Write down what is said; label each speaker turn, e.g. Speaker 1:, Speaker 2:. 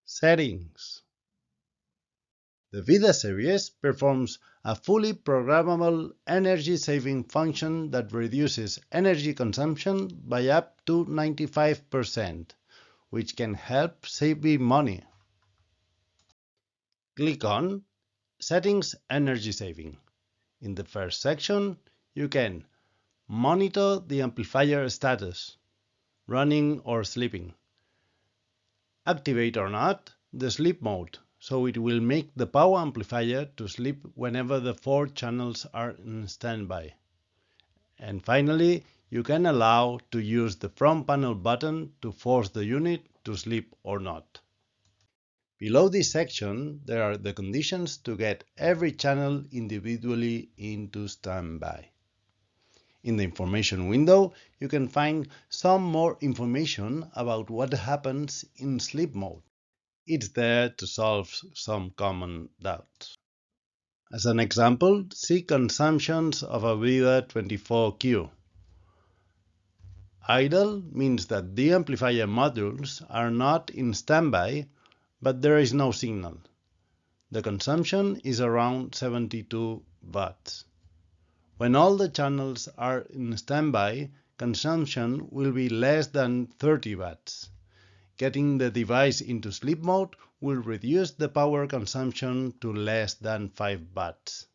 Speaker 1: Settings. The VIDA series performs a fully programmable energy-saving function that reduces energy consumption by up to 95%, which can help save you money. Click on Settings Energy Saving. In the first section, you can monitor the amplifier status, running or sleeping. Activate or not the sleep mode, so it will make the power amplifier to sleep whenever the 4 channels are in standby. And finally, you can allow to use the front panel button to force the unit to sleep or not. Below this section, there are the conditions to get every channel individually into standby. In the information window, you can find some more information about what happens in sleep mode. It's there to solve some common doubts. As an example, see consumptions of a VIDA 24Q. Idle means that the amplifier modules are not in standby, but there is no signal. The consumption is around 72 watts. When all the channels are in standby, consumption will be less than 30 watts. Getting the device into sleep mode will reduce the power consumption to less than 5 watts.